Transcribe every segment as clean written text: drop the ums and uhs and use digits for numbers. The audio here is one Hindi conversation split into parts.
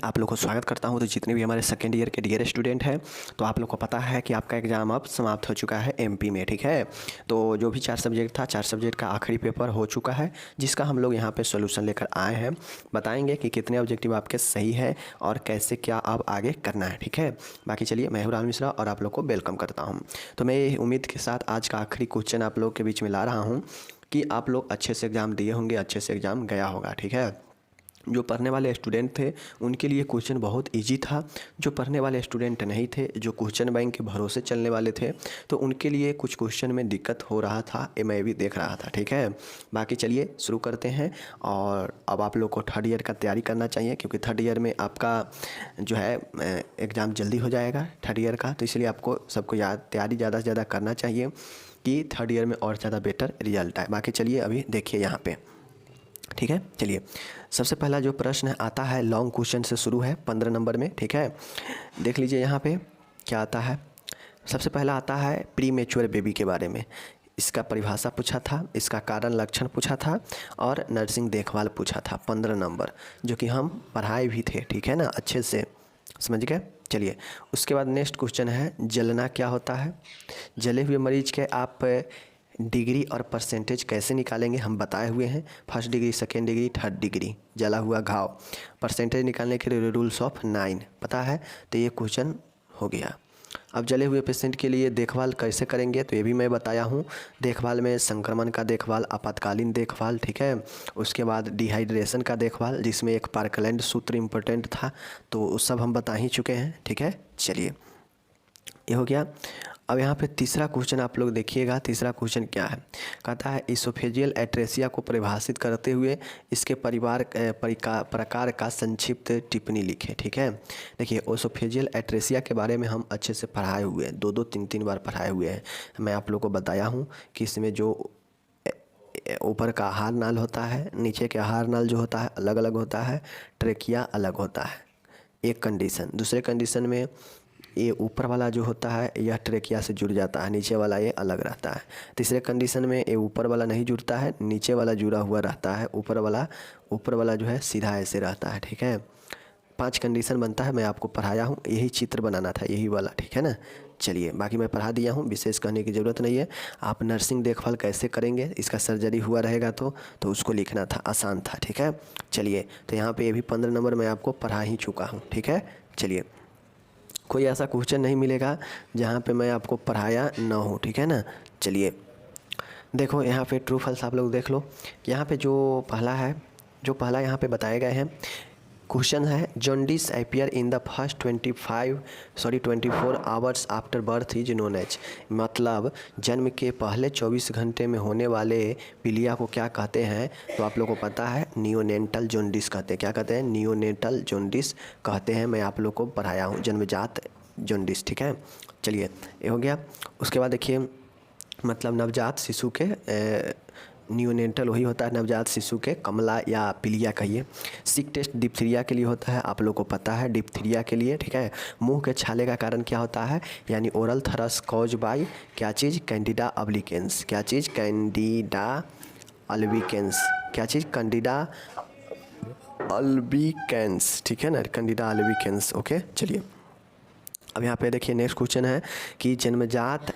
आप लोग को स्वागत करता हूं। तो जितने भी हमारे सेकेंड ईयर के डियर स्टूडेंट हैं, तो आप लोग को पता है कि आपका एग्ज़ाम अब समाप्त हो चुका है एमपी में, ठीक है। तो जो भी 4 सब्जेक्ट था, 4 सब्जेक्ट का आखिरी पेपर हो चुका है, जिसका हम लोग यहाँ पे सॉल्यूशन लेकर आए हैं। बताएंगे कि कितने ऑब्जेक्टिव आपके सही है और कैसे क्या अब आगे करना है, ठीक है। बाकी चलिए, मैं हूं राहुल मिश्रा और आप लोग को वेलकम करता हूँ। तो मैं ये उम्मीद के साथ आज का आखिरी क्वेश्चन आप लोग के बीच में ला रहा हूँ कि आप लोग अच्छे से एग्ज़ाम दिए होंगे, अच्छे से एग्ज़ाम गया होगा, ठीक है। जो पढ़ने वाले स्टूडेंट थे उनके लिए क्वेश्चन बहुत इजी था। जो पढ़ने वाले स्टूडेंट नहीं थे, जो क्वेश्चन बैंक के भरोसे चलने वाले थे, तो उनके लिए कुछ क्वेश्चन में दिक्कत हो रहा था, ये मैं भी देख रहा था, ठीक है। बाकी चलिए शुरू करते हैं। और अब आप लोग को थर्ड ईयर का तैयारी करना चाहिए, क्योंकि थर्ड ईयर में आपका जो है एग्ज़ाम जल्दी हो जाएगा थर्ड ईयर का। तो इसलिए आपको सबको तैयारी ज़्यादा से ज़्यादा करना चाहिए कि थर्ड ईयर में और ज़्यादा बेटर रिजल्ट आए। बाकी चलिए अभी देखिए यहाँ पे, ठीक है। चलिए, सबसे पहला जो प्रश्न आता है लॉन्ग क्वेश्चन से शुरू है 15 नंबर में, ठीक है। देख लीजिए यहाँ पे क्या आता है। सबसे पहला आता है प्री मैच्योर बेबी के बारे में। इसका परिभाषा पूछा था, इसका कारण लक्षण पूछा था और नर्सिंग देखभाल पूछा था 15 नंबर, जो कि हम पढ़ाए भी थे, ठीक है ना, अच्छे से समझ गए। चलिए, उसके बाद नेक्स्ट क्वेश्चन है जलना क्या होता है। जले हुए मरीज के आप डिग्री और परसेंटेज कैसे निकालेंगे, हम बताए हुए हैं। First degree, second degree, third degree, जला हुआ घाव, परसेंटेज निकालने के लिए रूल्स ऑफ 9 पता है, तो ये क्वेश्चन हो गया। अब जले हुए पेशेंट के लिए देखभाल कैसे करेंगे, तो ये भी मैं बताया हूँ। देखभाल में संक्रमण का देखभाल, आपातकालीन देखभाल, ठीक है। उसके बाद डिहाइड्रेशन का देखभाल, जिसमें एक पार्कलैंड सूत्र इम्पोर्टेंट था, तो वो सब हम बता ही चुके हैं, ठीक है। चलिए, ये हो गया। अब यहाँ पे तीसरा क्वेश्चन आप लोग देखिएगा। तीसरा क्वेश्चन क्या है, कहता है इसोफेजियल एट्रेसिया को परिभाषित करते हुए इसके प्रकार का संक्षिप्त टिप्पणी लिखें, ठीक है। देखिए, ओसोफेजियल एट्रेसिया के बारे में हम अच्छे से पढ़ाए हुए हैं, 2-2, 3-3 बार पढ़ाए हुए हैं। मैं आप लोग को बताया हूँ कि इसमें जो ऊपर का आहार नाल होता है, नीचे के आहार नाल जो होता है अलग अलग होता है, ट्रेकिया अलग होता है, एक कंडीशन। दूसरे कंडीशन में ये ऊपर वाला जो होता है यह ट्रेकिया से जुड़ जाता है, नीचे वाला ये अलग रहता है। तीसरे कंडीशन में ये ऊपर वाला नहीं जुड़ता है, नीचे वाला जुड़ा हुआ रहता है, ऊपर वाला जो है सीधा ऐसे रहता है, ठीक है। 5 कंडीशन बनता है, मैं आपको पढ़ाया हूँ, यही चित्र बनाना था, यही वाला, ठीक है ना। चलिए, बाकी मैं पढ़ा दिया हूँ, विशेष कहने की ज़रूरत नहीं है। आप नर्सिंग देखभाल कैसे करेंगे, इसका सर्जरी हुआ रहेगा तो उसको लिखना था, आसान था, ठीक है। चलिए, तो यहाँ पे ये भी 15 नंबर मैं आपको पढ़ा ही चुका हूँ, ठीक है। चलिए, कोई ऐसा क्वेश्चन नहीं मिलेगा जहाँ पे मैं आपको पढ़ाया ना हो, ठीक है ना। चलिए, देखो यहाँ पे ट्रू फॉल्स आप लोग देख लो। यहाँ पे जो पहला यहाँ पे बताए गए हैं क्वेश्चन है, jaundice appear in the first 24 hours after birth is known as. मतलब जन्म के पहले 24 घंटे में होने वाले पीलिया को क्या कहते हैं, तो आप लोग को पता है नियोनेटल जॉन्डिस कहते हैं। क्या कहते हैं? नियोनेटल जॉन्डिस कहते हैं। मैं आप लोग को पढ़ाया हूँ जन्मजात जॉन्डिस, ठीक है। चलिए, ये हो गया। उसके बाद देखिए, मतलब नवजात शिशु के नियोनेटल वही होता है नवजात शिशु के कमला या पीलिया कहिए। सिक टेस्ट डिप्थीरिया के लिए होता है, आप लोग को पता है डिप्थीरिया के लिए, ठीक है। मुंह के छाले का कारण क्या होता है, यानी ओरल थरस कॉज बाय क्या चीज़, कैंडिडा अल्बिकेंस। क्या चीज़? कैंडिडा अल्बिकेंस। क्या चीज़? कैंडिडा अल्बिकेंस, ठीक है ना, कैंडिडा अल्बिकेंस। ओके, चलिए, अब यहाँ पे देखिए नेक्स्ट क्वेश्चन है कि जन्मजात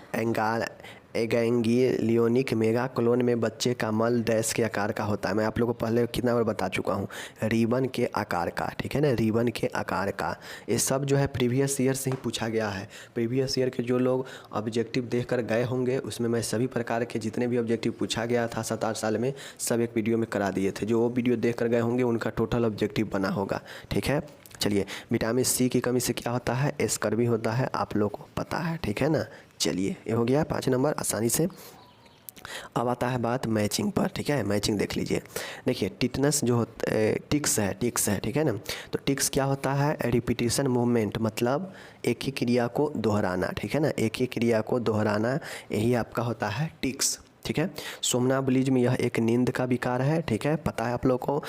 एगैंगियोलिक मेगा क्लोन में बच्चे का मल डैश के आकार का होता है। मैं आप लोगों को पहले कितना बार बता चुका हूँ, रिबन के आकार का, ठीक है ना, रिबन के आकार का। ये सब जो है प्रीवियस ईयर से ही पूछा गया है। प्रीवियस ईयर के जो लोग ऑब्जेक्टिव देख कर गए होंगे, उसमें मैं सभी प्रकार के जितने भी ऑब्जेक्टिव पूछा गया था 7-8 साल में, सब एक वीडियो में करा दिए थे। जो वो वीडियो देख कर गए होंगे उनका टोटल ऑब्जेक्टिव बना होगा, ठीक है। चलिए, विटामिन सी की कमी से क्या होता है, स्कर्वी होता है, आप लोग को पता है, ठीक है ना। चलिए, ये हो गया 5 नंबर आसानी से। अब आता है बात मैचिंग पर, ठीक है। मैचिंग देख लीजिए। देखिए, टिटनस जो टिक्स है, ठीक है ना। तो टिक्स क्या होता है, रिपीटिशन मूवमेंट, मतलब एक ही क्रिया को दोहराना, ठीक है ना, एक ही क्रिया को दोहराना, यही आपका होता है टिक्स, ठीक है। सोमनाबुलिज्म यह एक नींद का विकार है, ठीक है, पता है आप लोग को।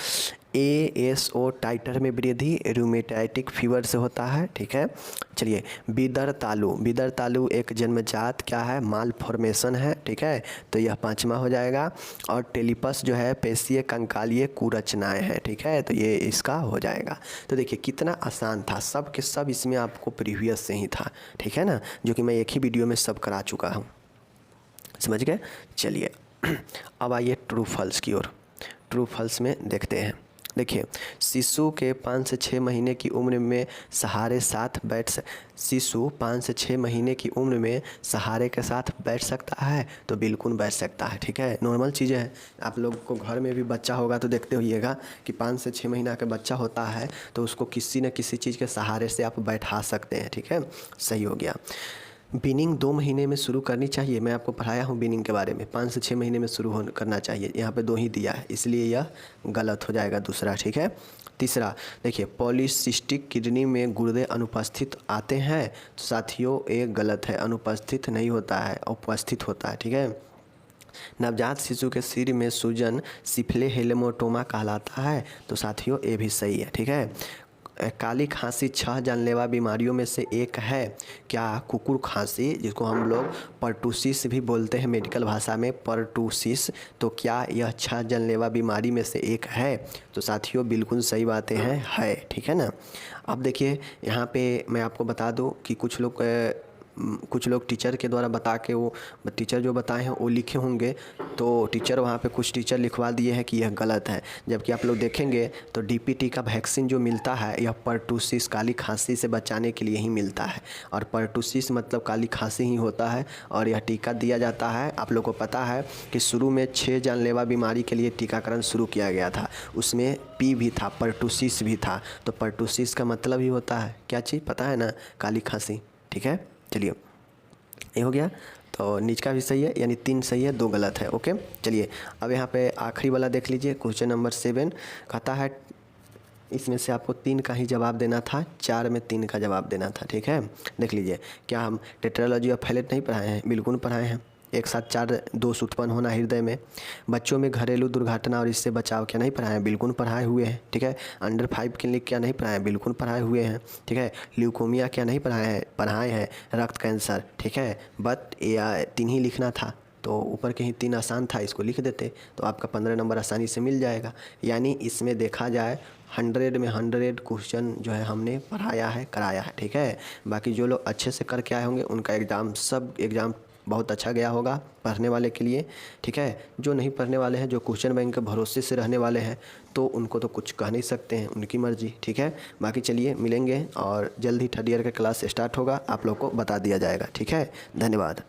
ASO टाइटर में वृद्धि रूमेटाइटिक फीवर से होता है, ठीक है। चलिए, बिदर तालु एक जन्मजात क्या है, माल फॉर्मेशन है, ठीक है, तो यह 5वां हो जाएगा। और टेलिपस जो है पेशीय कंकालीय कुरचनाएं हैं, ठीक है, तो ये इसका हो जाएगा। तो देखिए कितना आसान था, सब के सब इसमें आपको प्रीवियस से ही था, ठीक है ना, जो कि मैं एक ही वीडियो में सब करा चुका हूँ, समझ गए। चलिए अब आइए ट्रू फॉल्स की ओर। ट्रू फॉल्स में देखते हैं। देखिए, शिशु के 5 से 6 महीने की उम्र में सहारे शिशु 5 से 6 महीने की उम्र में सहारे के साथ बैठ सकता है, तो बिल्कुल बैठ सकता है, ठीक है। नॉर्मल चीज़ें हैं, आप लोग को घर में भी बच्चा होगा तो देखते होइएगा कि 5 से 6 महीना का बच्चा होता है तो उसको किसी न किसी चीज़ के सहारे से आप बैठा सकते हैं, ठीक है, सही हो गया। बीनिंग 2 महीने में शुरू करनी चाहिए, मैं आपको पढ़ाया हूँ बीनिंग के बारे में, 5 से 6 महीने में शुरू करना चाहिए, यहाँ पे 2 ही दिया है, इसलिए यह गलत हो जाएगा दूसरा, ठीक है। तीसरा देखिए, पॉलीसिस्टिक किडनी में गुर्दे अनुपस्थित आते हैं, तो साथियों ये गलत है, अनुपस्थित नहीं होता है, उपस्थित होता है, ठीक है। नवजात शिशु के सिर में सूजन सिफिले हेलेमोटोमा कहलाता है, तो साथियों ये भी सही है, ठीक है। काली खांसी 6 जानलेवा बीमारियों में से एक है, क्या, कुकुर खांसी, जिसको हम लोग पर्टूसिस भी बोलते हैं मेडिकल भाषा में, पर्टूसिस, तो क्या यह 6 जानलेवा बीमारी में से एक है, तो साथियों बिल्कुल सही बातें हैं, है, ठीक है ना। अब देखिए यहाँ पे मैं आपको बता दूं कि कुछ लोग टीचर के द्वारा बता के, वो टीचर जो बताए हैं वो लिखे होंगे, तो टीचर वहाँ पे कुछ टीचर लिखवा दिए हैं कि यह गलत है, जबकि आप लोग देखेंगे तो DPT का वैक्सीन जो मिलता है यह पर्टूसिस काली खांसी से बचाने के लिए ही मिलता है, और पर्टूसिस मतलब काली खांसी ही होता है, और यह टीका दिया जाता है। आप लोग को पता है कि शुरू में 6 जानलेवा बीमारी के लिए टीकाकरण शुरू किया गया था, उसमें P भी था, पर्टूसिस भी था, तो पर्टूसिस का मतलब ही होता है क्या चीज़, पता है ना, काली खांसी, ठीक है। चलिए ये हो गया, तो नीच का भी सही है, यानी 3 सही है 2 गलत है, ओके। चलिए अब यहाँ पे आखिरी वाला देख लीजिए, क्वेश्चन नंबर 7 कहता है, इसमें से आपको 3 का ही जवाब देना था, 4 में 3 का जवाब देना था, ठीक है। देख लीजिए, क्या हम टेट्रालॉजी ऑफ फैलेट नहीं पढ़ाए हैं, बिल्कुल पढ़ाए हैं। एक साथ 4 दोष उत्पन्न होना हृदय में, बच्चों में घरेलू दुर्घटना और इससे बचाव क्या नहीं पढ़ाए हैं, बिल्कुल पढ़ाए हुए हैं, ठीक है। अंडर 5 क्लिनिक क्या नहीं पढ़ाए हैं, बिल्कुल पढ़ाए हुए हैं, ठीक है। ल्यूकोमिया क्या नहीं पढ़ाए हैं, रक्त कैंसर, ठीक है। बट या 3 ही लिखना था, तो ऊपर के ही 3 आसान था, इसको लिख देते तो आपका 15 नंबर आसानी से मिल जाएगा। यानी इसमें देखा जाए 100 में 100 क्वेश्चन जो है हमने पढ़ाया है, कराया है, ठीक है। बाकी जो लोग अच्छे से करके आए होंगे उनका एग्ज़ाम बहुत अच्छा गया होगा पढ़ने वाले के लिए, ठीक है। जो नहीं पढ़ने वाले हैं, जो क्वेश्चन बैंक के भरोसे से रहने वाले हैं, तो उनको तो कुछ कह नहीं सकते हैं, उनकी मर्जी, ठीक है। बाकी चलिए मिलेंगे, और जल्द ही 3rd ईयर का क्लास स्टार्ट होगा, आप लोग को बता दिया जाएगा, ठीक है। धन्यवाद।